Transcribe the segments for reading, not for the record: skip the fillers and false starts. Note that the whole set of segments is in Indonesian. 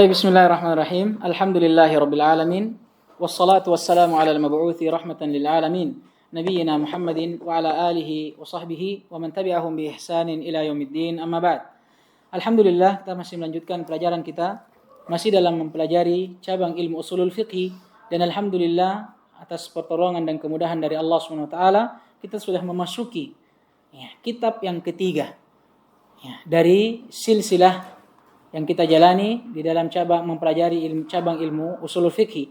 Bismillahirrahmanirrahim. Alhamdulillahirabbil alamin. Wassalatu wassalamu ala al-mab'uuthi rahmatan lil alamin. Nabiyyina Muhammadin wa ala alihi wa sahbihi wa man tabi'ahum bi ihsanin ila yaumiddin. Amma ba'd. Alhamdulillah, kita masih melanjutkan pelajaran kita, masih dalam mempelajari cabang ilmu usulul fiqh, dan alhamdulillah atas pertolongan dan kemudahan dari Allah Subhanahu wa taala, kita sudah memasuki kitab yang ketiga dari silsilah yang kita jalani di dalam cabang mempelajari cabang ilmu usulul fiqh.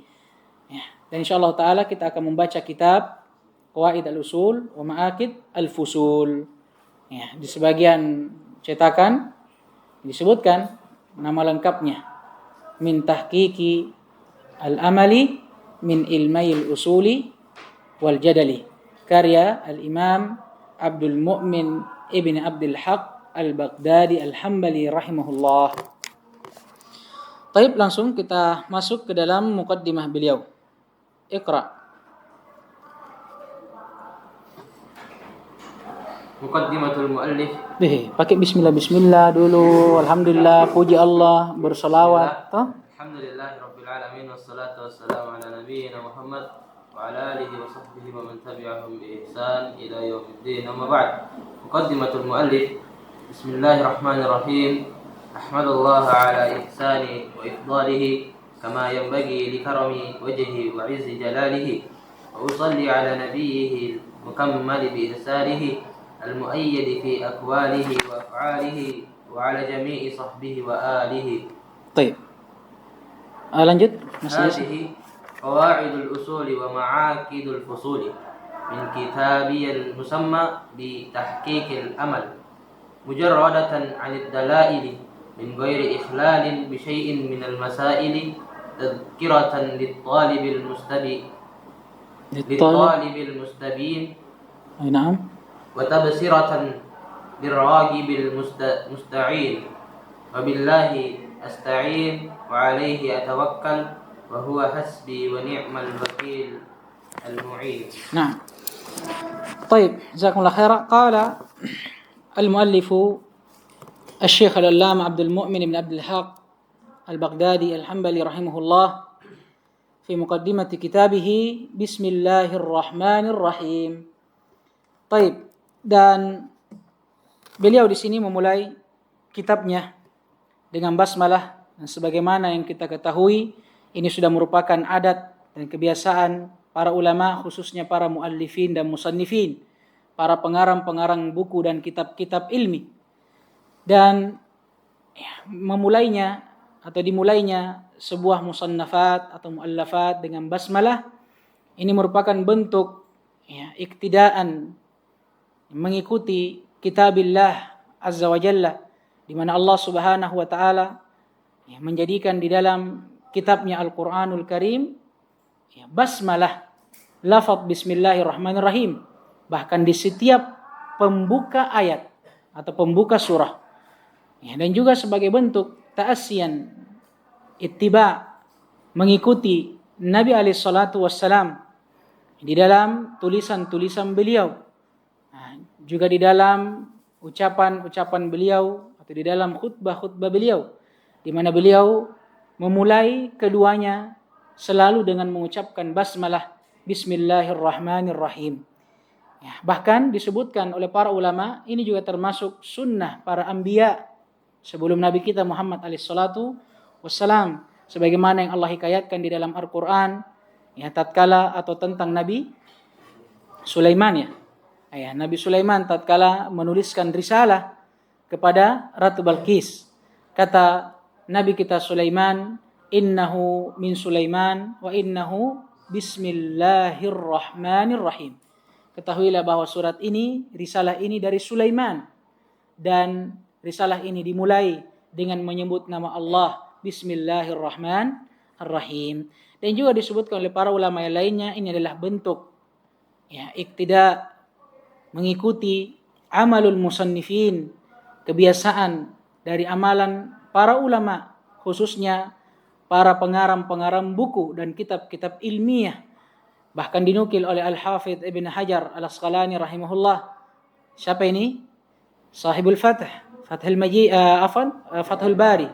Dan insyaallah taala kita akan membaca kitab Qawaid al-Usul wa Ma'aqid al-Fusul. Di sebagian cetakan disebutkan nama lengkapnya min tahqiqi al-amali min ilmail usuli wal jadali, karya al-Imam Abdul Mu'min Ibn Abdul Haq Al-Baghdadi Al-Hambali rahimahullah. Baik, langsung kita masuk ke dalam muqaddimah beliau. Iqra. Muqaddimatul muallif. Pakai bismillah dulu. Alhamdulillah, puji Allah, bersolawat. Alhamdulillahirabbil alamin, wassalatu wassalamu ala nabiyyina Muhammad wa ala alihi wa sahbihi wa man tabi'ahum bi ihsan ila yaumiddin. Amma ba'd. Muqaddimatul muallif. Bismillahirrahmanirrahim. Ahmadullah ala ihsani wa ifdalihi kama yanbaghi li karami wajhi wa izzi jalalihi, wa usalli ala nabiyyihi al-mukammal bi ihsanihi al-muayyad fi aqwalihi wa af'alihi wa ala jami'i sahbihi wa alihi. Baik. Lanjut. Hadhihi qawaidul usuli wa ma'aqidul fusuli min kitabi al-musamma bi tahqiqil amal mujarradatan 'anid dalaili min ghairi ikhlal bi syai'in min al-masail tadhkiratan lit-talibil mustabin Naam. wa tabsiratan lirragibil musta'in wa billahi asta'in wa alayhi atawakkal wa huwa hasbi wa ni'mal wakil al-mu'in. Naam. Baik, jazakumullah khairan. Qala المؤلف الشيخ العلامة عبد المؤمن بن عبد الحق البغدادي الحنبلي رحمه الله في مقدمة كتابه بسم الله الرحمن الرحيم. Baik, dan beliau di sini memulai kitabnya dengan basmalah, dan sebagaimana yang kita ketahui ini sudah merupakan adat dan kebiasaan para ulama, khususnya para muallifin dan musannifin, para pengarang-pengarang buku dan kitab-kitab ilmi. Dan memulainya atau dimulainya sebuah musannafat atau muallafat dengan basmalah ini merupakan bentuk iktidaan, mengikuti kitabillah azza wa jalla, di mana Allah Subhanahu wa taala menjadikan di dalam kitabnya Al-Qur'anul Karim basmalah, lafaz bismillahirrahmanirrahim, bahkan di setiap pembuka ayat atau pembuka surah. Dan juga sebagai bentuk ta'asiyan, ittiba, mengikuti Nabi alaihi salatu wassalam di dalam tulisan-tulisan beliau, juga di dalam ucapan-ucapan beliau atau di dalam khutbah-khutbah beliau, di mana beliau memulai keduanya selalu dengan mengucapkan basmalah bismillahirrahmanirrahim. Bahkan disebutkan oleh para ulama ini juga termasuk sunnah para anbiya sebelum Nabi kita Muhammad alaihissalatu wassalam, sebagaimana yang Allah hikayatkan di dalam Al-Quran tatkala atau tentang Nabi Sulaiman Nabi Sulaiman tatkala menuliskan risalah kepada Ratu Balqis, kata Nabi kita Sulaiman, innahu min Sulaiman wa innahu bismillahirrahmanirrahim. Ketahuilah bahwa surat ini, risalah ini dari Sulaiman, dan risalah ini dimulai dengan menyebut nama Allah, bismillahirrahmanirrahim. Dan juga disebutkan oleh para ulama yang lainnya, ini adalah bentuk iktida, mengikuti amalul musannifin, kebiasaan dari amalan para ulama, khususnya para pengarang-pengarang buku dan kitab-kitab ilmiah. Bahkan dinukil oleh Al-Hafidh Ibn Hajar Al-Asqalani rahimahullah. Siapa ini? Sahibul Fath, Fathul Bari.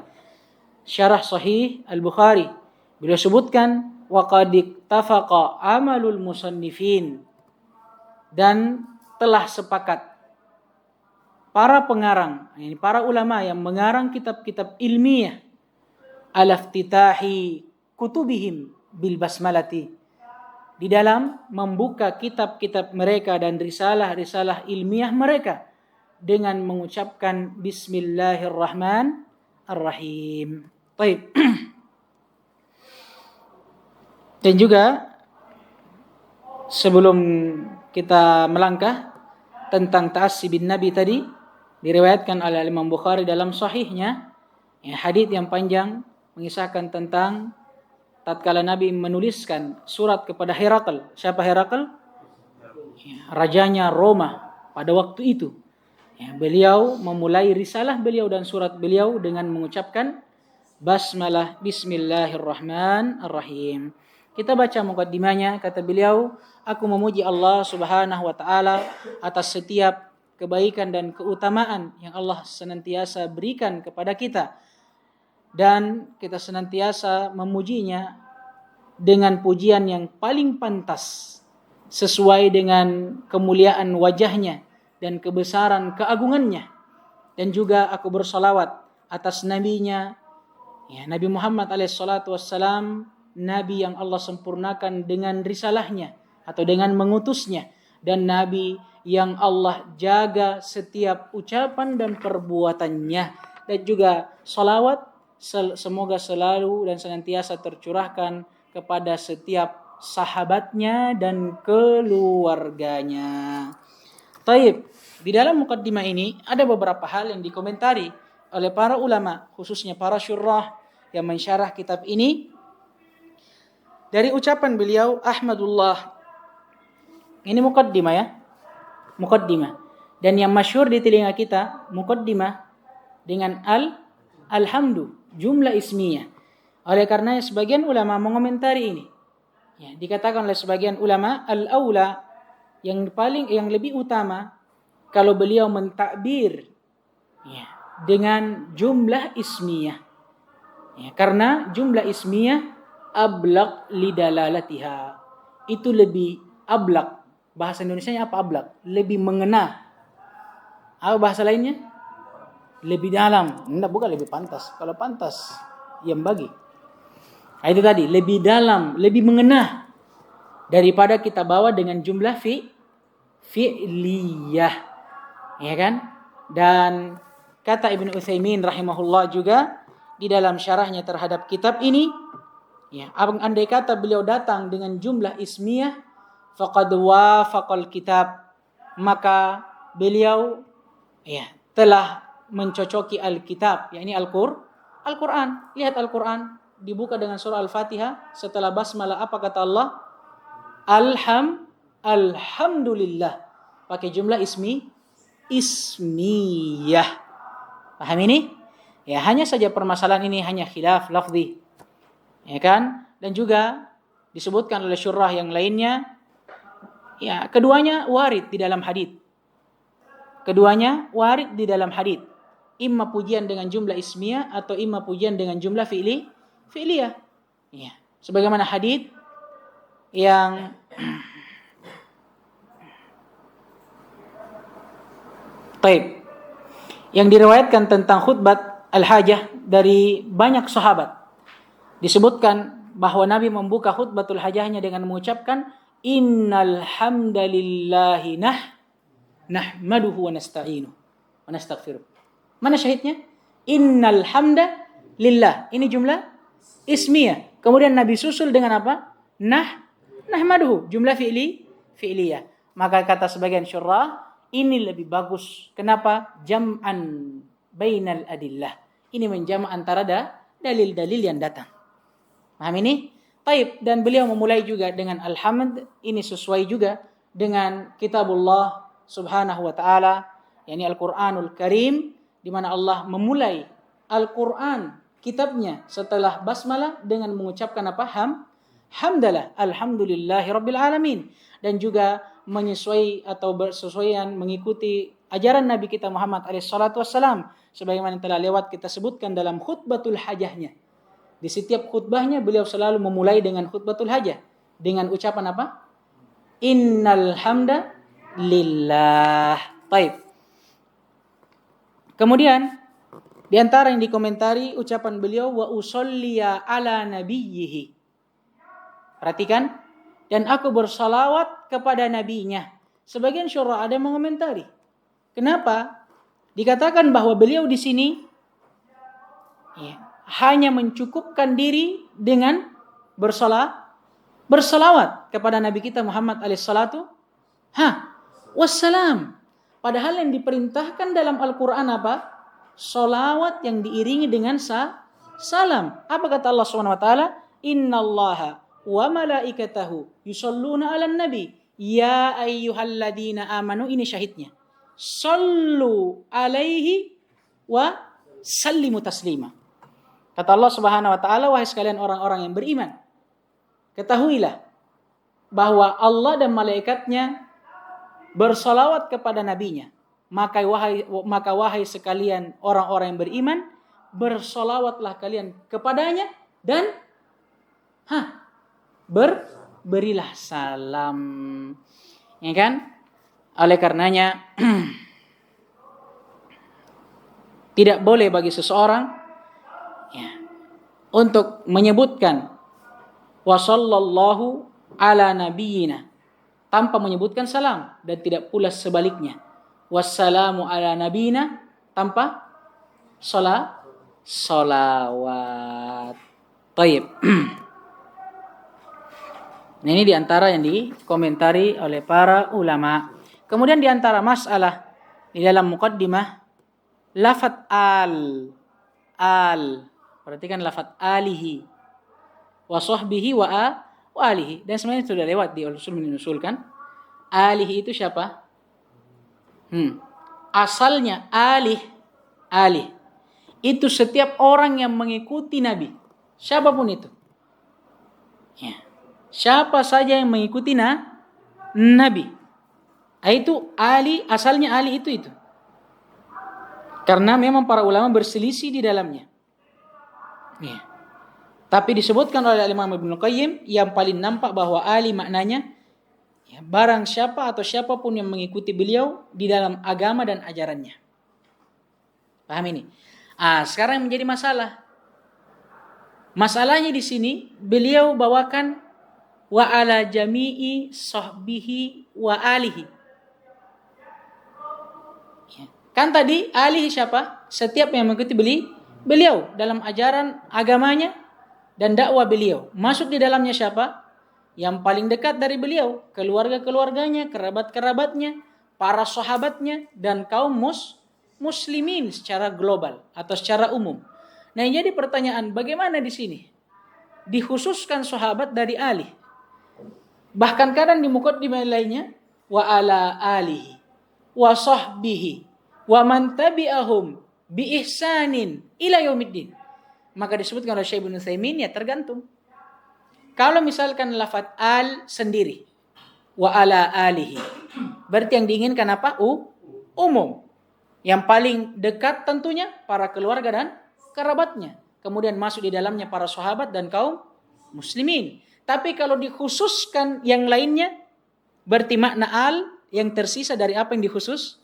Syarah Sahih Al-Bukhari. Beliau sebutkan wa qad ittafaqa amalul musannifin, dan telah sepakat para pengarang, ini para ulama yang mengarang kitab-kitab ilmiah, ala iftitahi kutubihim bil basmalati, di dalam membuka kitab-kitab mereka dan risalah-risalah ilmiah mereka dengan mengucapkan Bismillahirrahmanirrahim. Baik. Dan juga sebelum kita melangkah tentang ta'assi bin Nabi tadi, diriwayatkan oleh Imam Bukhari dalam sahihnya, hadits yang panjang mengisahkan tentang tatkala Nabi menuliskan surat kepada Herakl. Siapa Herakl? Rajanya Roma pada waktu itu. Beliau memulai risalah beliau dan surat beliau dengan mengucapkan basmalah, Bismillahirrahmanirrahim. Kita baca mukaddimahnya, kata beliau, aku memuji Allah Subhanahu wa taala atas setiap kebaikan dan keutamaan yang Allah senantiasa berikan kepada kita, dan kita senantiasa memujinya dengan pujian yang paling pantas sesuai dengan kemuliaan wajahnya dan kebesaran keagungannya. Dan juga aku bersalawat atas nabinya, Nabi Muhammad alaihissalam, Nabi yang Allah sempurnakan dengan risalahnya atau dengan mengutusnya, dan Nabi yang Allah jaga setiap ucapan dan perbuatannya. Dan juga salawat semoga selalu dan senantiasa tercurahkan kepada setiap sahabatnya dan keluarganya. Taib, di dalam mukaddimah ini ada beberapa hal yang dikomentari oleh para ulama, khususnya para syurrah yang mensyarah kitab ini. Dari ucapan beliau, Ahmadullah. Ini mukaddimah ya. Mukaddimah. Dan yang masyhur di telinga kita, mukaddimah dengan alhamdu, jumlah ismiyah. Oleh karena sebagian ulama mengomentari ini. Dikatakan oleh sebagian ulama, al-aula, yang lebih utama kalau beliau mentakbir dengan jumlah ismiyah. Karena jumlah ismiyah ablaq lidalalatiha, itu lebih ablaq. Bahasa Indonesianya apa ablaq? Lebih mengena. Apa bahasa lainnya? Lebih dalam. Enggak, bukan lebih pantas. Kalau pantas yang bagi. Itu tadi, lebih dalam, lebih mengena daripada kita bawa dengan jumlah fi'liyah. Ya kan? Dan kata Ibnu Utsaimin rahimahullah juga di dalam syarahnya terhadap kitab ini, andai kata beliau datang dengan jumlah ismiyah, faqad wafaqal kitab, maka beliau telah mencocoki Alkitab, yakni Al-Quran. Lihat Al-Quran dibuka dengan surah Al-Fatihah, setelah basmalah apa kata Allah? Alhamdulillah, pakai jumlah ismiyah. Paham ini? Hanya saja permasalahan ini hanya khilaf lafzi. Kan? Dan juga disebutkan oleh syurrah yang lainnya, keduanya warid di dalam hadits. Keduanya warid di dalam hadits. Imma pujian dengan jumlah ismiyah atau imma pujian dengan jumlah fi'liyah. Sebagaimana hadits yang Taib, yang diriwayatkan tentang khutbah al-hajah dari banyak sahabat. Disebutkan bahwa Nabi membuka khutbatul hajahnya dengan mengucapkan innal hamdalillahi nahmaduhu wa nasta'inu wa nastaghfiruh. Mana syahidnya? Innal hamda lillah. Ini jumlah ismiyah. Kemudian Nabi susul dengan apa? Nahmaduhu, jumlah fi'liyah. Maka kata sebagian syurrah, ini lebih bagus. Kenapa? Jam'an bainal adillah. Ini menjama antara dalil-dalil yang datang. Paham ini? Taib. Dan beliau memulai juga dengan alhamd. Ini sesuai juga dengan kitabullah subhanahu wa ta'ala, yakni Al-Quranul Karim, di mana Allah memulai Al-Quran, kitabnya, setelah basmalah dengan mengucapkan apa? Hamdalah, alhamdulillahi rabbil alamin. Dan juga menyesuai atau bersesuaian mengikuti ajaran Nabi kita Muhammad SAW, sebagaimana telah lewat kita sebutkan dalam khutbatul hajahnya. Di setiap khutbahnya beliau selalu memulai dengan khutbatul hajah dengan ucapan apa? Innal hamda lillah. Baik. Kemudian di antara yang dikomentari ucapan beliau wa usolliya ala nabiyhi. Perhatikan, dan aku bersalawat kepada nabinya. Sebagian syurah ada yang mengomentari. Kenapa? Dikatakan bahwa beliau di sini hanya mencukupkan diri dengan bersalawat kepada Nabi kita Muhammad alaihissalatu wassalam. Padahal yang diperintahkan dalam Al-Quran apa? Salawat yang diiringi dengan salam. Apa kata Allah SWT? Innallaha wa malaikatahu yusalluna 'alan nabi ya ayyuhalladzina amanu. Ini syahidnya. Sallu alaihi wa sallimu taslima. Kata Allah Subhanahu wa taala, wahai sekalian orang-orang yang beriman, ketahuilah bahwa Allah dan malaikatnya bersalawat kepada nabinya. Maka wahai sekalian orang-orang yang beriman, bersalawatlah kalian kepadanya dan berilah salam. Ya kan? Oleh karenanya tidak boleh bagi seseorang untuk menyebutkan wa sallallahu ala nabiyyina tanpa menyebutkan salam, dan tidak pula sebaliknya wassalamu ala nabiyina tanpa salawat. Baik. Nah, ini diantara yang dikomentari oleh para ulama. Kemudian diantara masalah di dalam muqaddimah lafaz al. Perhatikan lafaz alihi wa sahbihi wa alihi. Dan sebenarnya sudah lewat di usul kan. Alihi itu siapa? Asalnya alih itu setiap orang yang mengikuti Nabi, siapapun itu. Ya. Siapa saja yang mengikuti Nabi. Itu ali, asalnya ali itu. Karena memang para ulama berselisih di dalamnya. Ya. Tapi disebutkan oleh Imam Ibnu Qayyim yang paling nampak bahwa ali maknanya barang siapa atau siapapun yang mengikuti beliau di dalam agama dan ajarannya. Paham ini? Sekarang yang menjadi masalah. Masalahnya di sini beliau bawakan wa ala jami'i sahbihi wa alihi. Kan tadi alihi siapa? Setiap yang mengikuti beliau dalam ajaran agamanya dan dakwah beliau. Masuk di dalamnya siapa? Yang paling dekat dari beliau, keluarga-keluarganya, kerabat-kerabatnya, para sahabatnya, dan kaum muslimin secara global atau secara umum. Nah, yang jadi pertanyaan, bagaimana di sini? Dikhususkan sahabat dari ali. Bahkan kadang di muqaddimah lainnya, wa ala alihi, wa sahbihi, wa man tabi'ahum bi ihsanin ila yaumiddin. Maka disebutkan oleh Syekh Ibnu Utsaimin, ya tergantung. Kalau misalkan lafaz al sendiri, wa ala alihi, berarti yang diinginkan apa? Umum. Yang paling dekat tentunya para keluarga dan kerabatnya. Kemudian masuk di dalamnya para sahabat dan kaum muslimin. Tapi kalau dikhususkan yang lainnya, berarti makna al yang tersisa dari apa yang dikhusus.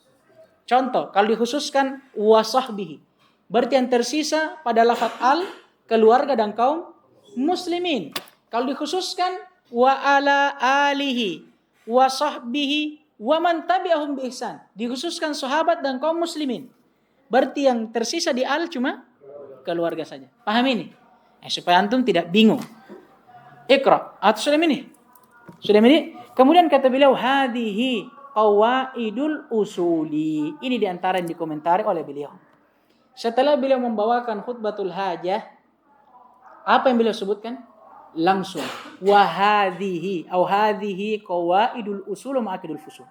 Contoh, kalau dikhususkan wa sahbihi, berarti yang tersisa pada lafaz al, keluarga dan kaum muslimin. Kalau dikhususkan wa ala alihi wa sahbihi wa man tabi'ahum bi ihsan, dikhususkan sahabat dan kaum muslimin. Berarti yang tersisa di al cuma keluarga saja. Paham ini? Supaya antum tidak bingung. Iqra. Atau sudah ini? Sudah ini? Kemudian kata beliau hadhihi qawaidul usuli. Ini diantara yang dikomentari oleh beliau. Setelah beliau membawakan khutbatul hajah, apa yang beliau sebutkan? Langsung wa hadhihi au hadhihi qawaidul usul ma'aqidul fusul.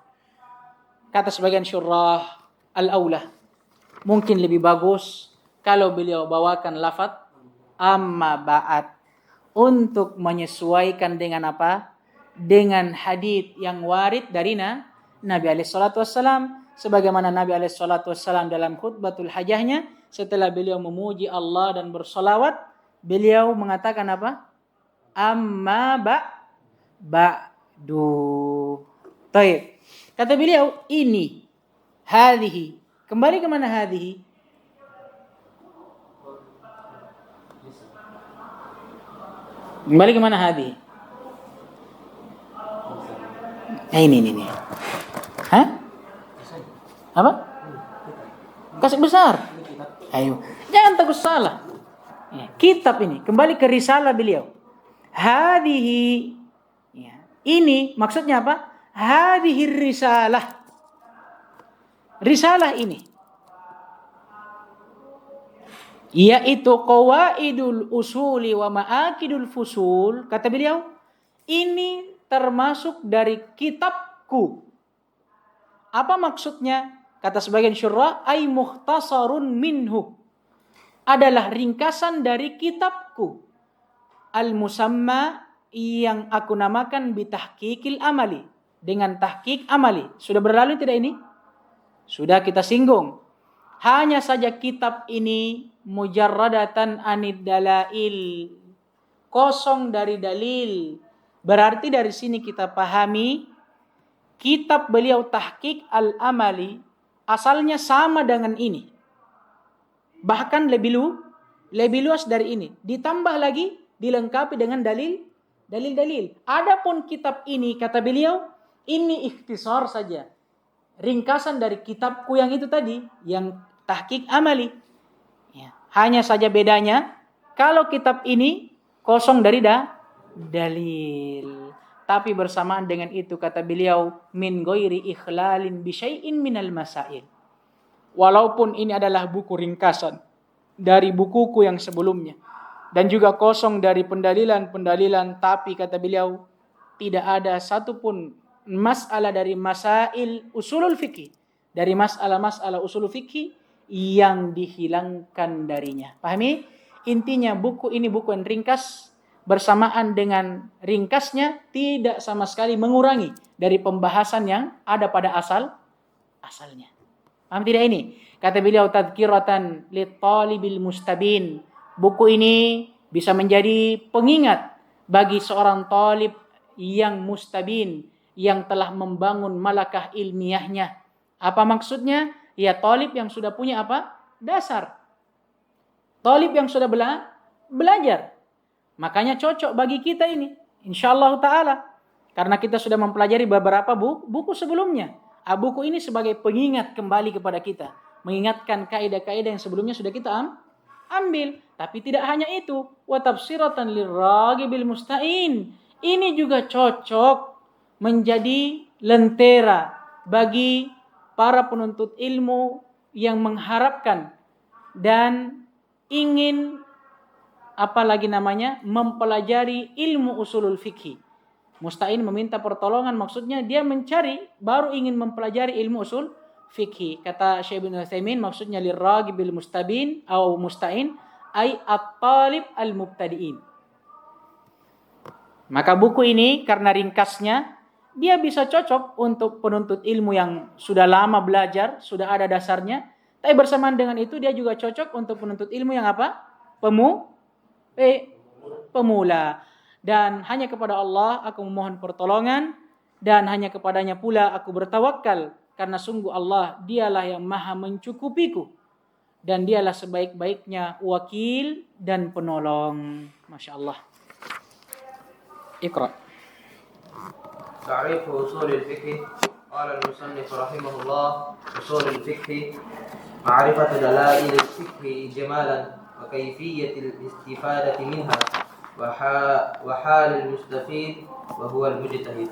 Kata sebagian syurah al-aula, mungkin lebih bagus kalau beliau bawakan lafaz amma ba'at untuk menyesuaikan dengan apa? Dengan hadits yang warid dari Nabi alaihi salatu wassalam, sebagaimana Nabi SAW dalam khutbatul hajahnya setelah beliau memuji Allah dan bersolawat, beliau mengatakan apa? Amma ba'du. Taib. Kata beliau, ini hadhihi. Kembali ke mana hadhihi? Kembali ke mana hadhihi? Ini. Hah? Apa? Kasih besar. Ayo, jangan takut salah. Ya, kitab ini kembali ke risalah beliau. Hadhihi. Ya, ini maksudnya apa? Hadhihi risalah. Risalah ini yaitu qawaidul usuli wa ma'akidul fusul. Kata beliau, ini termasuk dari kitabku. Apa maksudnya? Kata sebagian syurah, ay mukhtasarun minhu. Adalah ringkasan dari kitabku. Al-musamma yang aku namakan bitahqiqil amali. Dengan tahqiq amali. Sudah berlalu tidak ini? Sudah kita singgung. Hanya saja kitab ini mujarradatan anid dalail. Kosong dari dalil. Berarti dari sini kita pahami kitab beliau tahqiq al-amali asalnya sama dengan ini. Bahkan lebih luas dari ini. Ditambah lagi dilengkapi dengan dalil-dalil. Adapun kitab ini kata beliau ini ikhtisar saja. Ringkasan dari kitabku yang itu tadi, yang tahqiq amali. Ya, hanya saja bedanya kalau kitab ini kosong dari dalil. Tapi bersamaan dengan itu kata beliau min ghairi ikhlalin bi syai'in minal masail. Walaupun ini adalah buku ringkasan dari bukuku yang sebelumnya dan juga kosong dari pendalilan-pendalilan, tapi kata beliau tidak ada satupun masalah dari masail usulul fikih, dari masalah-masalah usulul fikih yang dihilangkan darinya. Pahami? Intinya buku ini buku yang ringkas, bersamaan dengan ringkasnya tidak sama sekali mengurangi dari pembahasan yang ada pada asalnya. Paham tidak ini? Kata beliau tadhkiratan lit-talibil mustabin. Buku ini bisa menjadi pengingat bagi seorang talib yang mustabin, yang telah membangun malakah ilmiahnya. Apa maksudnya? Ya talib yang sudah punya apa? Dasar. Talib yang sudah belajar. Makanya cocok bagi kita ini. InsyaAllah ta'ala. Karena kita sudah mempelajari beberapa buku sebelumnya. Buku ini sebagai pengingat kembali kepada kita. Mengingatkan kaidah-kaidah yang sebelumnya sudah kita ambil. Tapi tidak hanya itu. Wa tafsiratan lirragibil musta'in. Ini juga cocok menjadi lentera bagi para penuntut ilmu yang mengharapkan dan ingin mempelajari ilmu usulul fikih. Musta'in meminta pertolongan, maksudnya dia mencari baru ingin mempelajari ilmu usul fikih. Kata Syekh Ibnu Utsaimin maksudnya liragibil mustabin atau musta'in ay at-talib al-mubtadi'in. Maka buku ini karena ringkasnya dia bisa cocok untuk penuntut ilmu yang sudah lama belajar, sudah ada dasarnya. Tapi bersamaan dengan itu dia juga cocok untuk penuntut ilmu yang apa? Pemula. Dan hanya kepada Allah aku memohon pertolongan dan hanya kepadanya pula aku bertawakal karena sungguh Allah dialah yang maha mencukupiku dan dialah sebaik-baiknya wakil dan penolong. Masya Allah. Iqra. تعريف أصول الفقه. قال المصنف رحمه الله: أصول الفقه معرفة دلائل الفقه إجمالا وكيفية الاستفادة منها وحال المستفيد وهو المجتهد.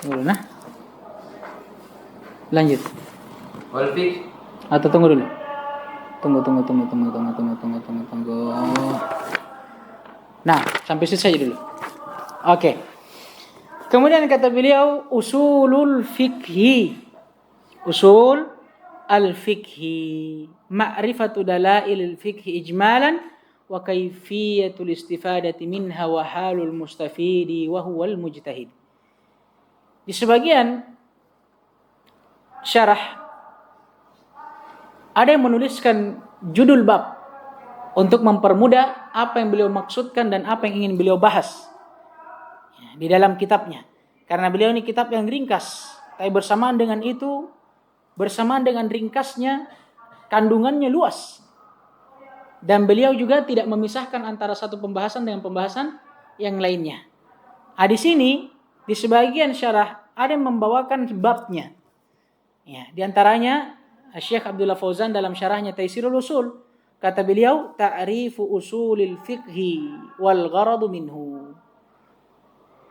Nah, lanjut. Wal-fiqh. Atau tunggu dulu. Tunggu. Nah, sampai situ saja dulu. Oke. Kemudian kata beliau usulul fikhi. Usul al-fikhi. Ma'rifatu dalailil fikhi ijmalan wa kaifiyatul istifadati minha wa halul mustafidi wa huwal mujtahid. Di sebagian syarah ada yang menuliskan judul bab untuk mempermudah apa yang beliau maksudkan dan apa yang ingin beliau bahas di dalam kitabnya. Karena beliau ini kitab yang ringkas, tapi bersamaan dengan itu, bersamaan dengan ringkasnya, kandungannya luas. Dan beliau juga tidak memisahkan antara satu pembahasan dengan pembahasan yang lainnya. Di sini di sebagian syarah ada yang membawakan babnya. Ya, di antaranya Syekh Abdullah Fauzan dalam syarahnya Taisirul Usul, kata beliau, ta'rifu usulil fiqhi wal gharadu minhu.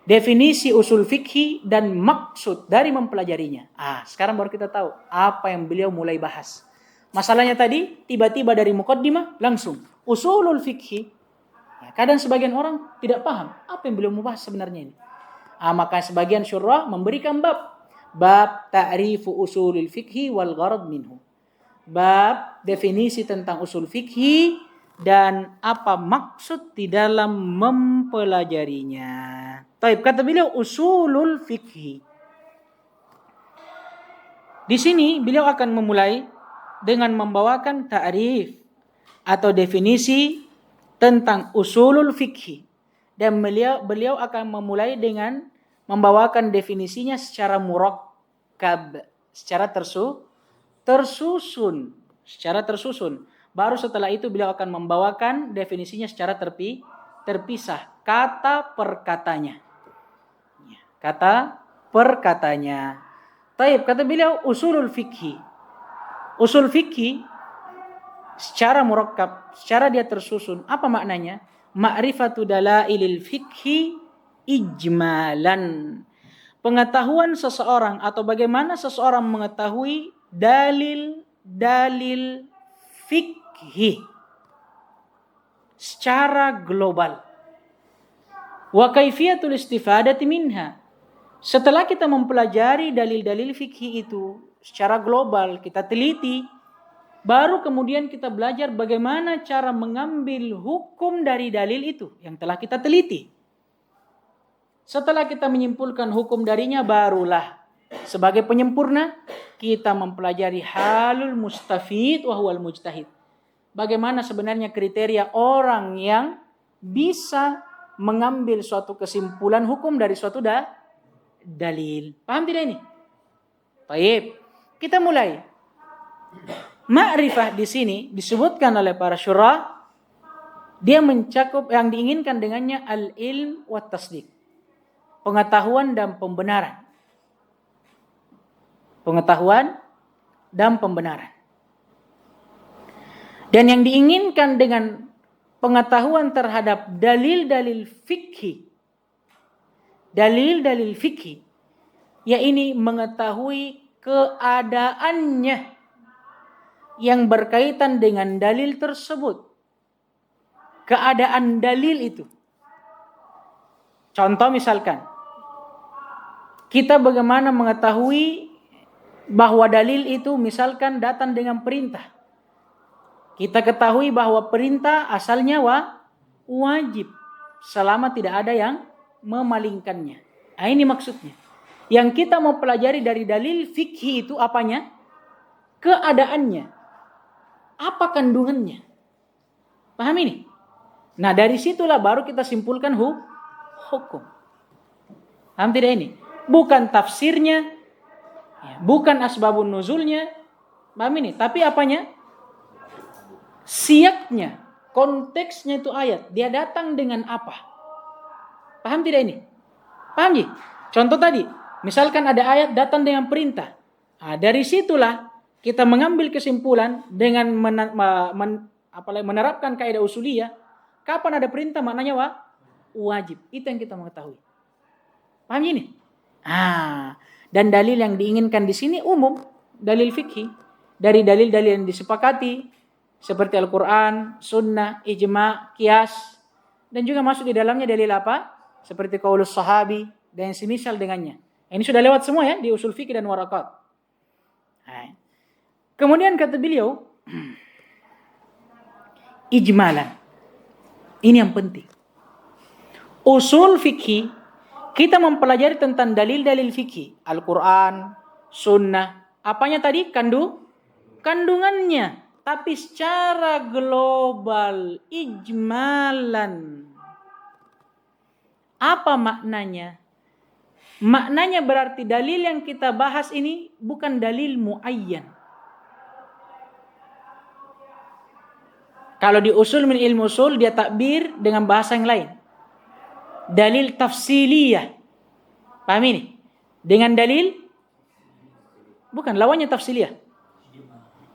Definisi usul fikhi dan maksud dari mempelajarinya. Sekarang baru kita tahu apa yang beliau mulai bahas. Masalahnya tadi tiba-tiba dari muqaddimah langsung usulul fikhi. Kadang sebagian orang tidak paham apa yang beliau mau bahas sebenarnya ini. Maka sebagian syurah memberikan bab ta'rifu usulul fikhi wal gharad minhu. Bab definisi tentang usul fikhi dan apa maksud di dalam mempelajarinya. Taib, kata beliau usulul fikhi. Di sini beliau akan memulai dengan membawakan ta'rif atau definisi tentang usulul fikhi. Dan beliau akan memulai dengan membawakan definisinya secara murakkab, secara tersusun. Baru setelah itu beliau akan membawakan definisinya secara terpisah, kata per katanya. Kata per katanya. Taib, kata beliau usulul fikhi. Usul fikhi secara murakkab, secara dia tersusun, apa maknanya? Ma'rifatu dalailil fikhi ijmalan. Pengetahuan seseorang atau bagaimana seseorang mengetahui dalil-dalil fikhi secara global. Wa kaifiyatul istifadati minha. Setelah kita mempelajari dalil-dalil fikhi itu secara global, kita teliti, baru kemudian kita belajar bagaimana cara mengambil hukum dari dalil itu yang telah kita teliti. Setelah kita menyimpulkan hukum darinya, barulah sebagai penyempurna kita mempelajari halul mustafid wa huwal mujtahid. Bagaimana sebenarnya kriteria orang yang bisa mengambil suatu kesimpulan hukum dari suatu dalil. Paham tidak ini? Baik, kita mulai. Ma'rifah di sini disebutkan oleh para syurah, dia mencakup yang diinginkan dengannya al-ilm wa tasdiq. Pengetahuan dan pembenaran. Pengetahuan dan pembenaran. Dan yang diinginkan dengan pengetahuan terhadap dalil-dalil fikhi. Dalil-dalil fikhi, yaitu mengetahui keadaannya yang berkaitan dengan dalil tersebut. Keadaan dalil itu. Contoh misalkan, kita bagaimana mengetahui bahwa dalil itu misalkan datang dengan perintah. Kita ketahui bahwa perintah asalnya wajib selama tidak ada yang memalingkannya. Ini maksudnya. Yang kita mau pelajari dari dalil fikih itu apanya? Keadaannya. Apa kandungannya? Paham ini? Nah, dari situlah baru kita simpulkan hukum. Paham tidak ini? Bukan tafsirnya, bukan asbabun nuzulnya, paham ini? Tapi apanya? Siaknya, konteksnya itu ayat. Dia datang dengan apa? Paham tidak ini? Paham ya? Contoh tadi, misalkan ada ayat datang dengan perintah. Dari situlah kita mengambil kesimpulan dengan menerapkan kaidah usuliyah. Kapan ada perintah maknanya wajib. Itu yang kita mengetahui. Paham ini? Dan dalil yang diinginkan di sini umum, dalil fikih. Dari dalil-dalil yang disepakati seperti Al-Quran, Sunnah, Ijma', Qiyas, dan juga masuk di dalamnya dalil apa? Seperti qaulus sahabi dan yang semisal dengannya. Ini sudah lewat semua ya di usul fikih dan warakat. Kemudian kata beliau, ijmalan. Ini yang penting. Usul fikih, kita mempelajari tentang dalil-dalil fikih, Al-Quran, Sunnah. Apanya tadi? Kandungannya. Tapi secara global, ijmalan. Apa maknanya? Maknanya berarti dalil yang kita bahas ini bukan dalil muayyan. Kalau di usul min ilmu usul, dia takbir dengan bahasa yang lain. Dalil tafsiliyah. Paham ini? Dengan dalil, bukan lawannya tafsiliyah.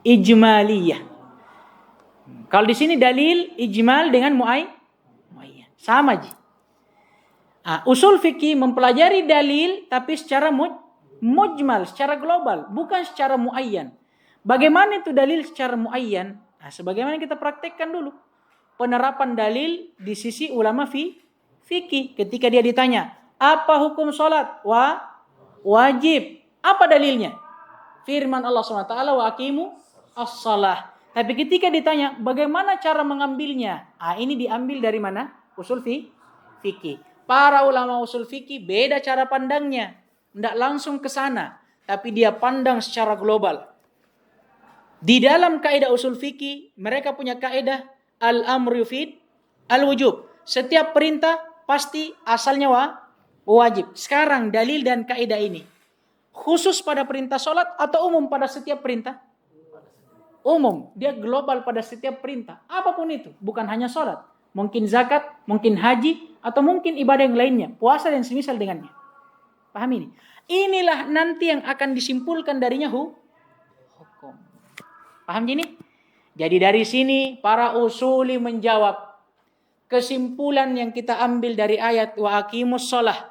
Ijmaliyah. Kalau di sini dalil ijmal dengan muayyan. Sama aja. Usul fikih mempelajari dalil tapi secara mujmal, secara global, bukan secara muayyan. Bagaimana itu dalil secara muayyan? Sebagaimana kita praktekkan dulu. Penerapan dalil di sisi ulama fikih. Ketika dia ditanya, apa hukum sholat? Wajib. Apa dalilnya? Firman Allah SWT, wa aqimu as-salah. Tapi ketika ditanya, bagaimana cara mengambilnya? Ini diambil dari mana? Usul fikih. Para ulama usul fikih beda cara pandangnya. Tidak langsung ke sana. Tapi dia pandang secara global. Di dalam kaidah usul fikih, mereka punya kaidah al-amru yufid al-wujub. Setiap perintah pasti asalnya wajib. Sekarang dalil dan kaidah ini khusus pada perintah sholat atau umum pada setiap perintah? Umum. Dia global pada setiap perintah. Apapun itu. Bukan hanya sholat. Mungkin zakat, mungkin haji, atau mungkin ibadah yang lainnya. Puasa dan semisal dengannya. Paham ini? Inilah nanti yang akan disimpulkan darinya hukum. Paham ini? Jadi dari sini para usuli menjawab. Kesimpulan yang kita ambil dari ayat wa aqimus shalah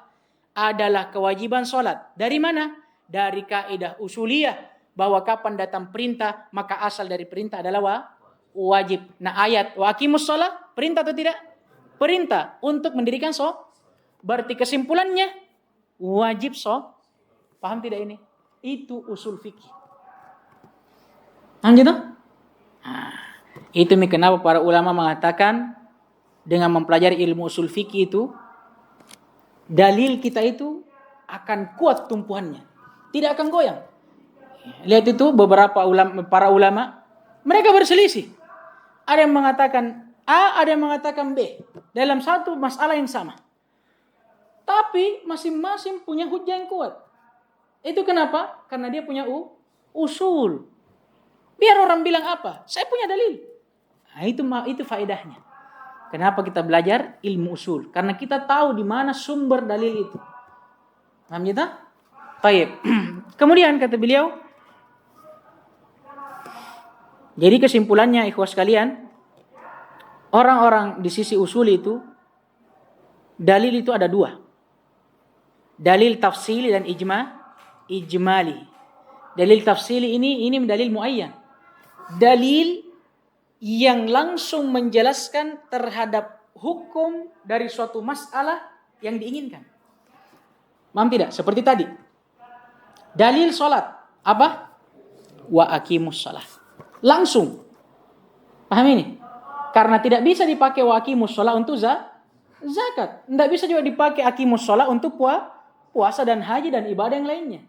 adalah kewajiban sholat. Dari mana? Dari kaidah usuliyah. Bahwa kapan datang perintah, maka asal dari perintah adalah wajib. Nah ayat wa aqimus shalah, perintah atau tidak? Perintah untuk mendirikan berarti kesimpulannya wajib Paham tidak ini? Itu usul fikih. Gitu? Itu kenapa para ulama mengatakan dengan mempelajari ilmu usul fikih itu dalil kita itu akan kuat tumpuannya, tidak akan goyang. Lihat itu beberapa para ulama mereka berselisih. Ada yang mengatakan A, ada yang mengatakan B. Dalam satu masalah yang sama. Tapi masing-masing punya hujah yang kuat. Itu kenapa? Karena dia punya usul. Biar orang bilang apa? Saya punya dalil. Itu faedahnya. Kenapa kita belajar ilmu usul? Karena kita tahu di mana sumber dalil itu. Paham kita? Baik. Kemudian kata beliau. Jadi kesimpulannya ikhwas sekalian. Orang-orang di sisi usul itu, dalil itu ada dua. Dalil tafsili dan ijmali. Dalil tafsili ini dalil muayyan. Dalil yang langsung menjelaskan terhadap hukum dari suatu masalah yang diinginkan. Paham tidak? Seperti tadi. Dalil sholat. Apa? Wa aqimus shalah. Langsung. Paham ini? Karena tidak bisa dipakai wa aqimus shalah untuk zakat. Tidak bisa juga dipakai aqimus shalah untuk puasa dan haji dan ibadah yang lainnya.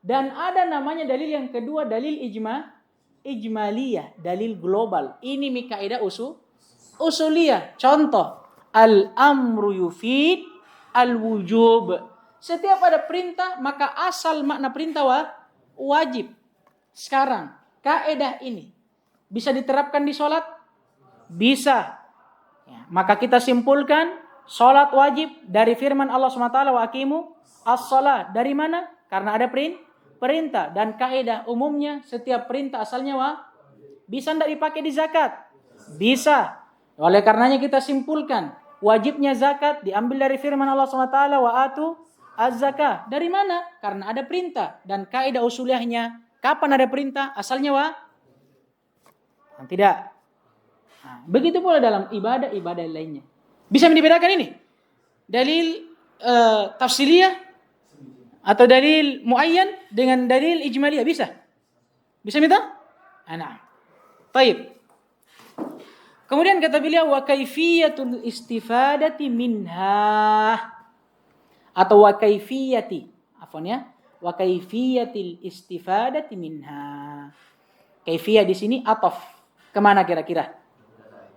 Dan ada namanya dalil yang kedua, dalil ijmaliyah, dalil global. Ini kaidah usuliyah. Contoh, al-amru yufid al-wujub. Setiap ada perintah, maka asal makna perintah wajib. Sekarang, kaidah ini bisa diterapkan di sholat? Bisa. Maka kita simpulkan sholat wajib dari firman Allah SWT wa aqimu as-salah. Dari mana? Karena ada perintah. Dan kaidah umumnya setiap perintah asalnya bisa tidak dipakai di zakat? Bisa. Oleh karenanya kita simpulkan wajibnya zakat diambil dari firman Allah SWT wa atu az-zakah. Dari mana? Karena ada perintah. Dan kaidah usuliyahnya kapan ada perintah? Asalnya tidak. Begitu pula dalam ibadah lainnya. Bisa dibedakan ini? Dalil tafsiliyah atau dalil muayyan dengan dalil ijmaliyah bisa? Bisa minta? Nah. Baik. Kemudian kata beliau wa kaifiyatul istifadati minha atau wa kaifiyati wa kaifiyatil istifadati minha. Kaifiyah di sini ataf kemana kira-kira?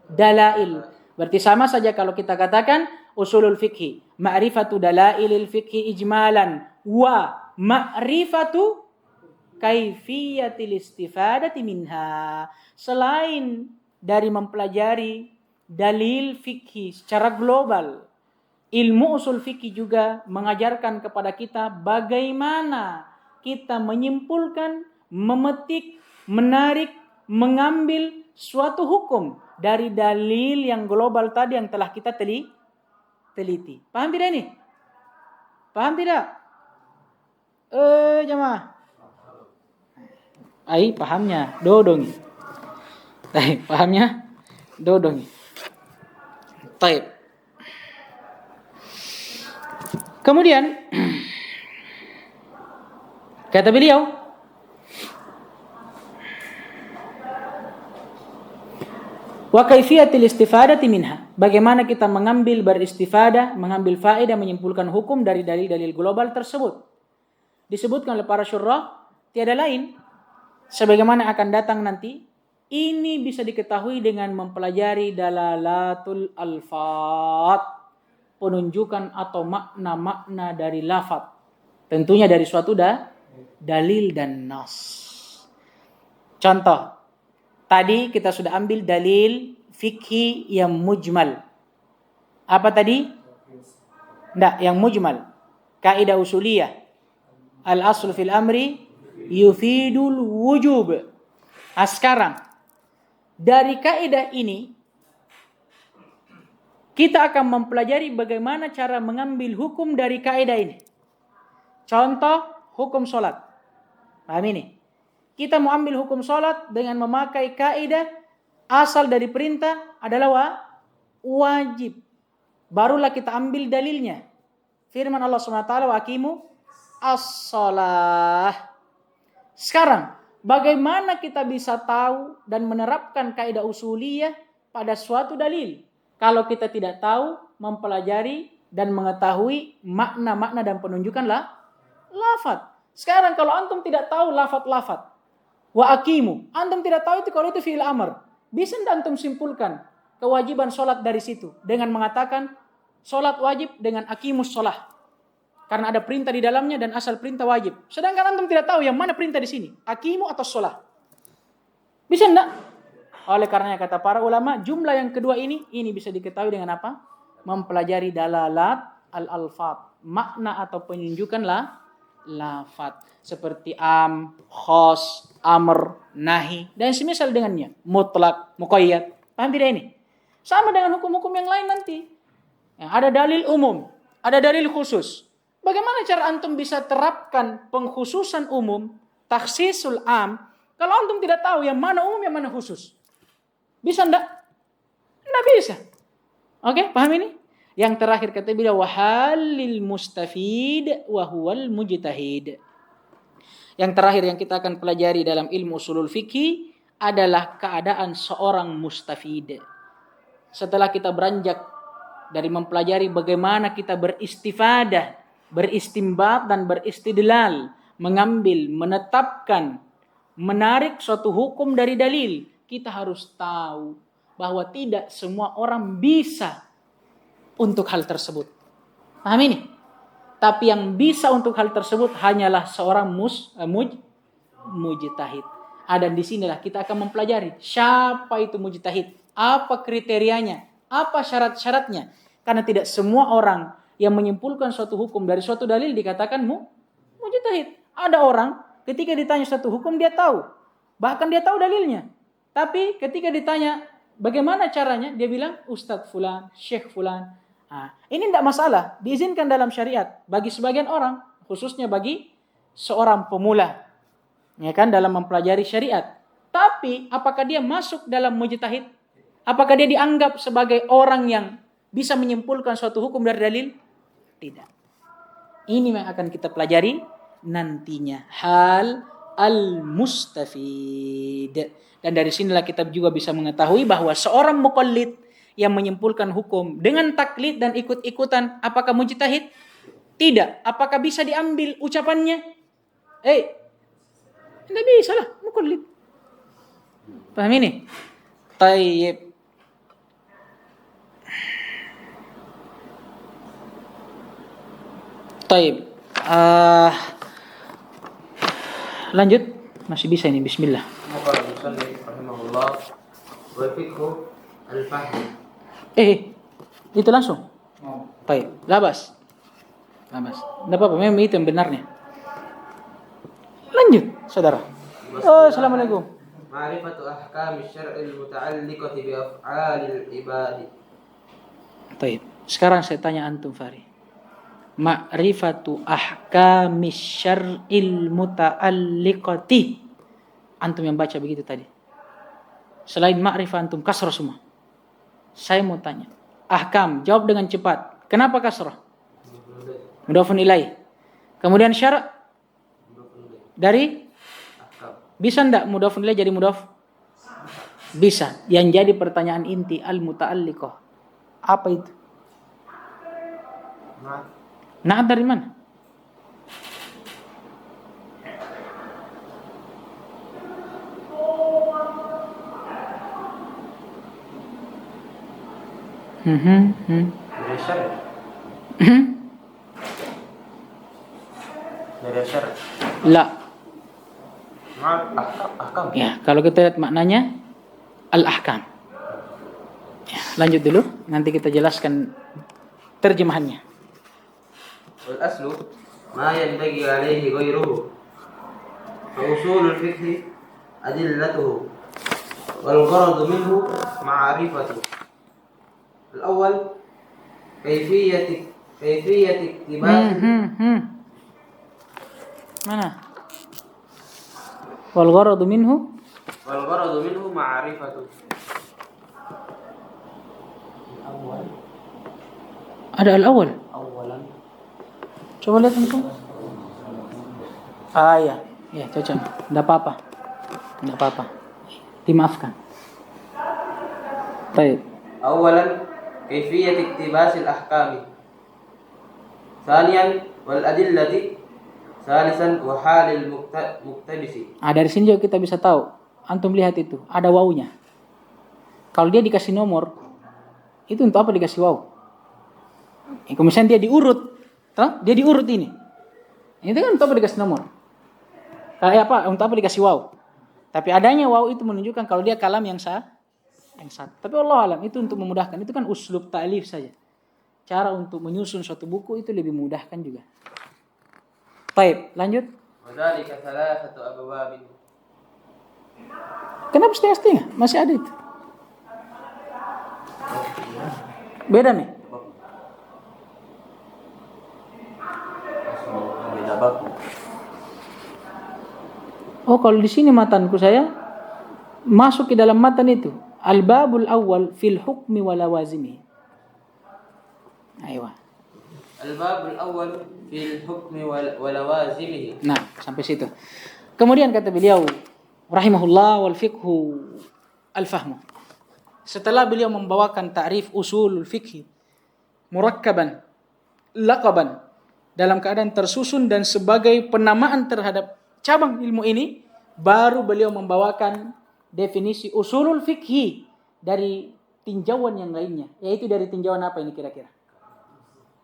Dalail. Berarti sama saja kalau kita katakan usulul fikhi, ma'rifatu dalailil fikhi ijmalan wa ma'rifatu kaifiyatil istifadati minha. Selain dari mempelajari dalil fikih secara global, ilmu usul fikih juga mengajarkan kepada kita bagaimana kita menyimpulkan, memetik, menarik, mengambil suatu hukum dari dalil yang global tadi yang telah kita teliti. Paham tidak ini? Paham tidak? Jemaah. Pahamnya dodong. Baik, pahamnya dodong. Baik. Kemudian kata beliau, wa kaifiyatil istifadati minha. Bagaimana kita beristifadah, mengambil faedah, menyimpulkan hukum dari dalil-dalil global tersebut. Disebutkan oleh para syurah, tiada lain sebagaimana akan datang nanti. Ini bisa diketahui dengan mempelajari dalalatul alfat, penunjukan atau makna-makna dari lafaz. Tentunya dari suatu dalil dan nas. Contoh, tadi kita sudah ambil dalil fikhi yang mujmal. Apa tadi? Yang mujmal. Kaidah usuliyah. Al-aslu fil amri yufidul wujub. Sekarang dari kaidah ini kita akan mempelajari bagaimana cara mengambil hukum dari kaidah ini. Contoh, hukum sholat. Paham ini? Kita mau ambil hukum sholat dengan memakai kaidah asal dari perintah adalah wajib. Barulah kita ambil dalilnya. Firman Allah SWT, wa aqimu as-shalah. Sekarang, bagaimana kita bisa tahu dan menerapkan kaidah usuliyah pada suatu dalil? Kalau kita tidak tahu, mempelajari dan mengetahui makna-makna dan penunjukan lafaz. Sekarang kalau antum tidak tahu lafaz-lafaz, wa aqimu, antum tidak tahu itu kalau itu fi'il amr, bisa tidak antum simpulkan kewajiban sholat dari situ dengan mengatakan sholat wajib dengan aqimus sholah, karena ada perintah di dalamnya dan asal perintah wajib. Sedangkan antum tidak tahu yang mana perintah di sini, aqimu atau sholah. Bisa tidak? Oleh karenanya kata para ulama, jumlah yang kedua ini bisa diketahui dengan apa? Mempelajari dalalat al-alfat, makna atau penunjukan lafaz. Seperti am, khos, amr, nahi, dan semisal dengannya. Mutlak, muqayyad. Paham tidak ini? Sama dengan hukum-hukum yang lain nanti. Ada dalil umum, ada dalil khusus. Bagaimana cara antum bisa terapkan pengkhususan umum, takhsisul am, kalau antum tidak tahu yang mana umum, yang mana khusus? Bisa enggak? Enggak bisa. Oke, paham ini? Yang terakhir kata beliau, wahalil mustafid wa huwal mujtahid. Yang terakhir yang kita akan pelajari dalam ilmu usulul fikih adalah keadaan seorang mustafid. Setelah kita beranjak dari mempelajari bagaimana kita beristifadah, beristimbat dan beristidlal, mengambil, menetapkan, menarik suatu hukum dari dalil, kita harus tahu bahwa tidak semua orang bisa untuk hal tersebut. Paham ini? Tapi yang bisa untuk hal tersebut hanyalah seorang mujtahid. Dan di sinilah kita akan mempelajari siapa itu mujtahid, apa kriterianya, apa syarat-syaratnya. Karena tidak semua orang yang menyimpulkan suatu hukum dari suatu dalil dikatakan mujtahid. Ada orang ketika ditanya suatu hukum dia tahu, bahkan dia tahu dalilnya. Tapi ketika ditanya bagaimana caranya, dia bilang Ustadz fulan, Syekh fulan. Ini tidak masalah, diizinkan dalam syariat bagi sebagian orang, khususnya bagi seorang pemula, ya kan, dalam mempelajari syariat. Tapi apakah dia masuk dalam mujtahid? Apakah dia dianggap sebagai orang yang bisa menyimpulkan suatu hukum dari dalil? Tidak. Ini yang akan kita pelajari nantinya. Hal al-mustafid. Dan dari sinilah kita juga bisa mengetahui bahwa seorang muqallid yang menyimpulkan hukum dengan taklid dan ikut-ikutan, apakah mujtahid? Tidak. Apakah bisa diambil ucapannya? Tidak bisa lah, muqallid. Paham ini? Tayyib. Tayyib. Lanjut. Masih bisa ini, bismillah. Qala al-musannif rahimahullah wal fiqhu al-fahm. Itu langsung. Baik, labas. Tidak apa-apa, memang itu yang benarnya. Lanjut, saudara. Assalamualaikum. Ma'rifatu ahkam syar'il muta'alliqati bi af'alil ibadi. Baik. Sekarang saya tanya antum, Fari. Ma'rifatu ahkami syar'il muta'alliqati. Antum yang baca begitu tadi. Selain ma'rifah antum kasrah semua. Saya mau tanya. Ahkam, jawab dengan cepat. Kenapa kasrah? Mudhafun ilaih. Kemudian syara' dari bisa ndak mudhafun ilaih jadi mudhaf? Bisa. Yang jadi pertanyaan inti al-muta'alliqah. Apa itu? Na'at dari mana? Dari syar'. Dari syar'. La. Ahkam. Ya, kalau kita lihat maknanya al-ahkam. Ya, lanjut dulu, nanti kita jelaskan terjemahannya. Wal aslu ma yanbaghi alayhi ghayruhu. Fa usulul fiqh adillatuhu wal gharad minhu ma'rifatuhu. Al-awwal kayfiyat iktibas. Mana? Wal gharad minhu ma'rifatuhu. ada al-awwal. Awalan. Coba lihat antum. Ya. Ya, cocok. Enggak apa-apa. Dimaafkan. Baik. Awalan kayfiyat iktibas al-ahkam. Thaniyan wal adillati. Thalithan wa halil muktabisi. Dari sini juga kita bisa tahu. Antum lihat itu, ada wawunya. Kalau dia dikasih nomor, itu untuk apa dikasih waw? Kemudian dia diurut. Dia diurut ini. Itu kan untuk apa dikasih nomor? Kayak apa? Untuk apa dikasih waw? Tapi adanya waw itu menunjukkan kalau dia kalam yang sah. Tapi Allah alam itu untuk memudahkan. Itu kan uslub ta'lif saja. Cara untuk menyusun suatu buku itu lebih mudahkan juga. Baik, lanjut. Wadzalika thalathatu abwab. Kenapa setengah-setengah? Masih ada itu. Beda nih. Oh, kalau di sini matanku saya masuk ke dalam matan itu. Al-babul awal fil hukmi wa lawazimi. Ayo. Al-babul awal fil hukmi wa lawazimihi. Nah, sampai situ. Kemudian kata beliau rahimahullah wal fiqhu al-fahmu. Setelah beliau membawakan ta'rif usulul fiqhi murakkaban laqaban dalam keadaan tersusun dan sebagai penamaan terhadap cabang ilmu ini, baru beliau membawakan definisi usulul fiqhi dari tinjauan yang lainnya. Yaitu dari tinjauan apa ini kira-kira?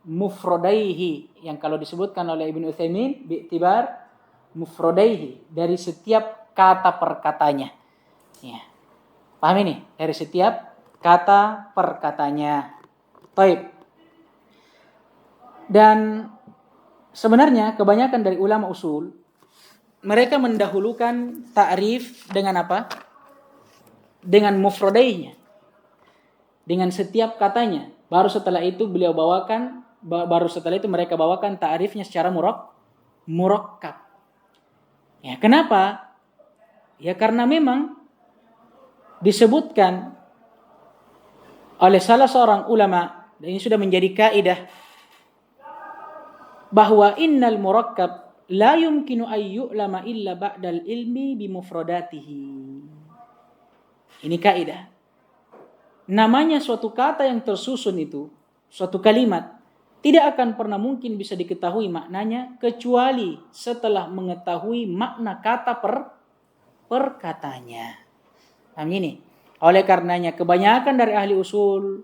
Mufrodaihi, yang kalau disebutkan oleh Ibnu Utsaimin bi'tibar mufrodaihi, dari setiap kata perkatanya. Ya. Paham ini? Dari setiap kata perkatanya. Baik. Dan sebenarnya kebanyakan dari ulama usul mereka mendahulukan ta'rif dengan apa? Dengan mufrodainya. Dengan setiap katanya. Baru setelah itu mereka bawakan ta'rifnya secara murakkab. Ya, kenapa? Ya karena memang disebutkan oleh salah seorang ulama, dan ini sudah menjadi kaidah, bahwa innal murakkab la yumkinu ay yu'lama illa ba'dal ilmi bimufradatihi. Ini kaidah. Namanya suatu kata yang tersusun itu, suatu kalimat, tidak akan pernah mungkin bisa diketahui maknanya kecuali setelah mengetahui makna kata perkatanya. Paham ini? Oleh karenanya kebanyakan dari ahli usul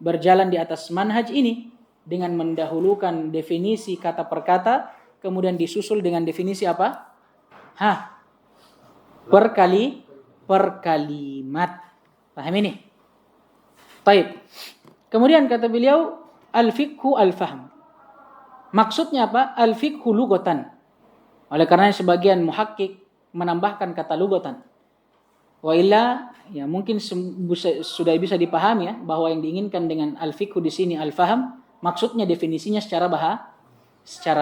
berjalan di atas manhaj ini dengan mendahulukan definisi kata per kata, kemudian disusul dengan definisi apa? Per kalimat. Paham ini? Baik. Kemudian kata beliau al-fiqhu al-fahm. Maksudnya apa? Al-fiqhu lugatan. Oleh karena sebagian muhakkik menambahkan kata lugatan. Wa illa ya mungkin sudah bisa dipahami ya bahwa yang diinginkan dengan al-fiqhu di sini al-fahm maksudnya definisinya secara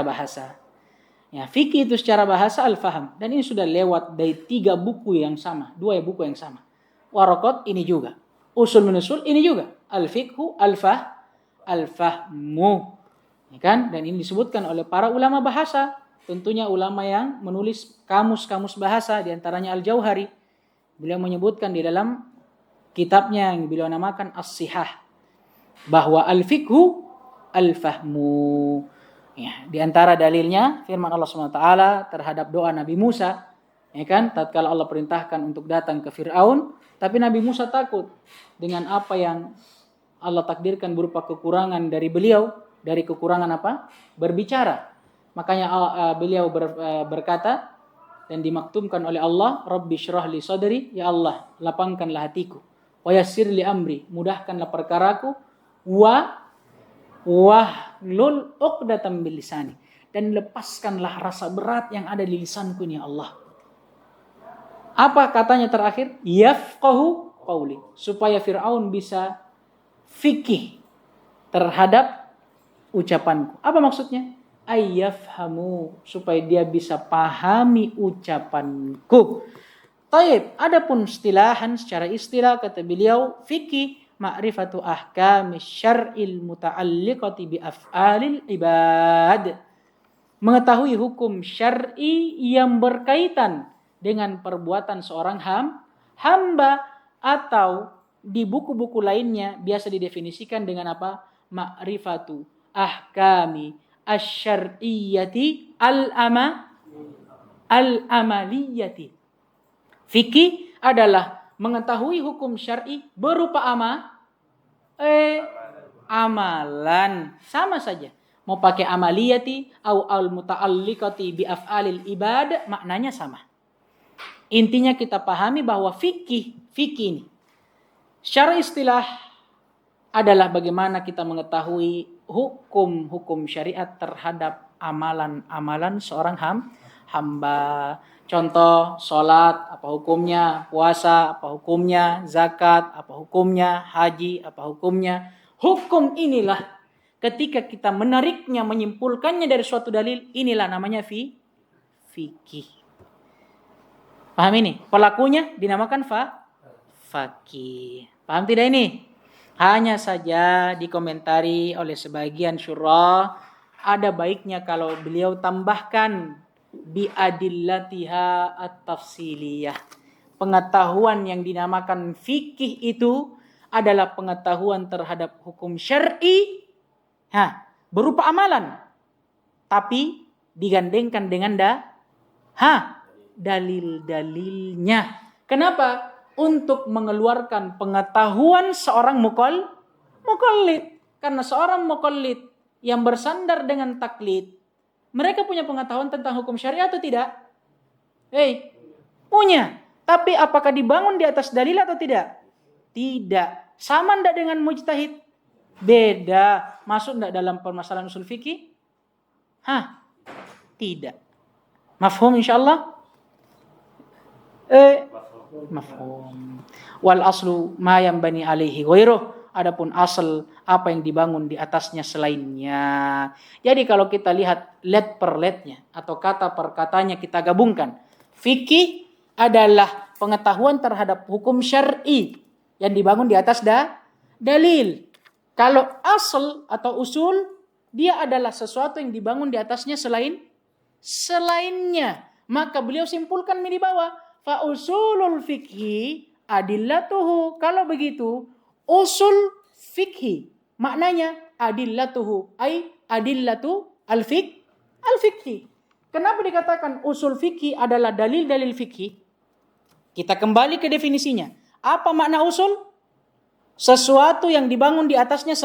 bahasa. Ya, fikih itu secara bahasa al-fahm dan ini sudah lewat dari 3 buku yang sama, 2 buku yang sama. Waraqat ini juga. Usul menusul ini juga. Al-fiqhu al-fahmu. Ya kan? Dan ini disebutkan oleh para ulama bahasa, tentunya ulama yang menulis kamus-kamus bahasa di antaranya Al-Jauhari. Beliau menyebutkan di dalam kitabnya yang beliau namakan As-Sihah bahwa al-fiqhu al-fahmu. Ya, di antara dalilnya firman Allah SWT terhadap doa Nabi Musa, ya kan? Tatkala Allah perintahkan untuk datang ke Firaun, tapi Nabi Musa takut dengan apa yang Allah takdirkan berupa kekurangan dari beliau, dari kekurangan apa? Berbicara. Makanya beliau berkata dan dimaktubkan oleh Allah, Rabbi syrah li sadri, ya Allah, lapangkanlah hatiku. Wa yassir li amri, mudahkanlah perkaraku. Wahlul 'uqdatam bil lisani, dan lepaskanlah rasa berat yang ada di lisanku ini ya Allah. Apa katanya terakhir? Yafqahu qauli, supaya Firaun bisa fikih terhadap ucapanku. Apa maksudnya? Ayyafhamu, supaya dia bisa pahami ucapanku. Taib, adapun istilahan secara istilah kata beliau fikih ma'rifatu ahkami syar'il muta'alliqati bi af'alil ibad. Mengetahui hukum syar'i yang berkaitan dengan perbuatan seorang hamba, atau di buku-buku lainnya biasa didefinisikan dengan apa? Ma'rifatu ahkami asy-syar'iyyati al-amaliyati. Fikih adalah mengetahui hukum syar'i berupa amalan. Sama saja. Mau pakai amaliyati atau al-muta'alliqati bi af'alil ibad, maknanya sama. Intinya kita pahami bahwa fikih ini secara istilah adalah bagaimana kita mengetahui hukum syariat terhadap amalan-amalan seorang hamba. Contoh, sholat, apa hukumnya? Puasa, apa hukumnya? Zakat, apa hukumnya? Haji, apa hukumnya? Hukum inilah ketika kita menariknya, menyimpulkannya dari suatu dalil, inilah namanya fikih. Paham ini? Pelakunya dinamakan fakih. Paham tidak ini? Hanya saja dikomentari oleh sebagian syurah, ada baiknya kalau beliau tambahkan biadillatiha at-tafsiliyah. Pengetahuan yang dinamakan fikih itu adalah pengetahuan terhadap hukum syar'i berupa amalan, tapi digandengkan dengan dalil-dalilnya. Kenapa? Untuk mengeluarkan pengetahuan seorang muqallid. Karena seorang muqallid yang bersandar dengan taklid, mereka punya pengetahuan tentang hukum syariat atau tidak? Punya. Tapi apakah dibangun di atas dalil atau tidak? Tidak. Sama enggak dengan mujtahid? Beda. Masuk enggak dalam permasalahan usul fikih? Tidak. Mafhum insyaallah? Mafhum. Wal aslu ma yanbani alaihi ghairuh. Adapun asal apa yang dibangun di atasnya selainnya. Jadi kalau kita lihat let per letnya atau kata per katanya kita gabungkan. Fikih adalah pengetahuan terhadap hukum syar'i yang dibangun di atas dalil. Kalau asal atau usul, dia adalah sesuatu yang dibangun di atasnya selain selainnya. Maka beliau simpulkan di bawah, fa usulul fikhi adillatuhu. Kalau begitu, usul fikhi maknanya adillatuhu ay adillatu al-fikhi. Kenapa dikatakan usul fikhi adalah dalil-dalil fikhi? Kita kembali ke definisinya. Apa makna usul? Sesuatu yang dibangun di atasnya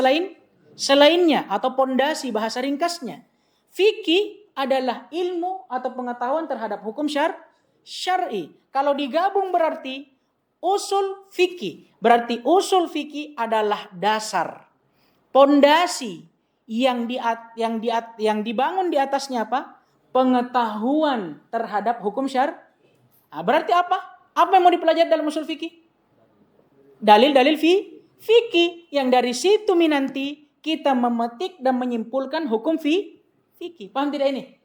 selainnya atau pondasi, bahasa ringkasnya. Fikih adalah ilmu atau pengetahuan terhadap hukum syar'i. Kalau digabung berarti usul fikih. Berarti usul fikih adalah dasar, pondasi yang dibangun di atasnya apa? Pengetahuan terhadap hukum syar'i. Berarti apa? Apa yang mau dipelajari dalam usul fikih? Dalil-dalil fikih yang dari situ nanti kita memetik dan menyimpulkan hukum fikih. Paham tidak ini?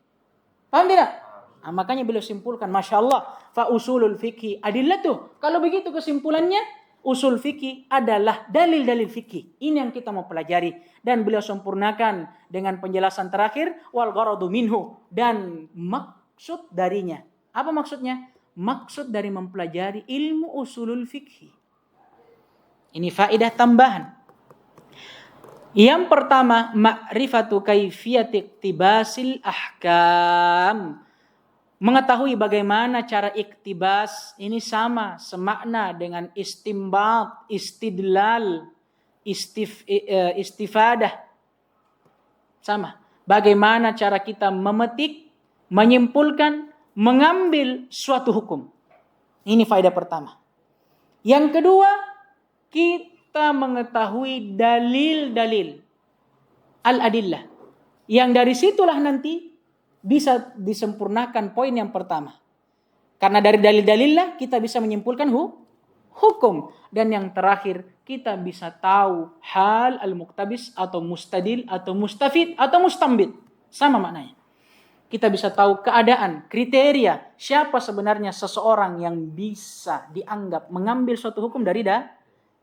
Paham tidak? Makanya beliau simpulkan, Masya Allah, fa usulul fikih adillatuh. Kalau begitu kesimpulannya, usul fikih adalah dalil-dalil fikih. Ini yang kita mau pelajari. Dan beliau sempurnakan dengan penjelasan terakhir, wal gharadu minhu. Dan maksud darinya. Apa maksudnya? Maksud dari mempelajari ilmu usulul fikih. Ini faedah tambahan. Yang pertama, ma'rifatu kaifiyati iktibasil ahkam. Mengetahui bagaimana cara iktibas. Ini sama, semakna dengan istimbat, istidlal, istifadah. Sama. Bagaimana cara kita memetik, menyimpulkan, mengambil suatu hukum. Ini faedah pertama. Yang kedua, kita mengetahui dalil-dalil al-adillah. Yang dari situlah nanti bisa disempurnakan poin yang pertama. Karena dari dalil-dalillah kita bisa menyimpulkan hukum. Dan yang terakhir, kita bisa tahu hal al-muqtabis atau mustadil atau mustafid atau mustambit. Sama maknanya. Kita bisa tahu keadaan, kriteria, siapa sebenarnya seseorang yang bisa dianggap mengambil suatu hukum dari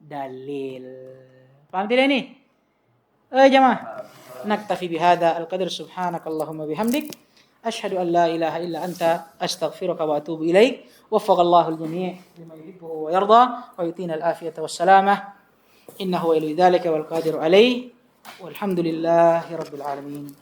dalil. Paham tidak ini? Jamaah. Naktafi bihada al-qadr subhanakallahumma bihamdik. Ashhadu an la ilaha illa anta astaghfiruka wa atubu ilaik. Waffaqallahu al-jami' lima yuhibbu wa yarda wa yutina al-afiyata was-salamah. Innahu waliyu dzalika wal qadiru alaih. Walhamdulillahi rabbil alamin.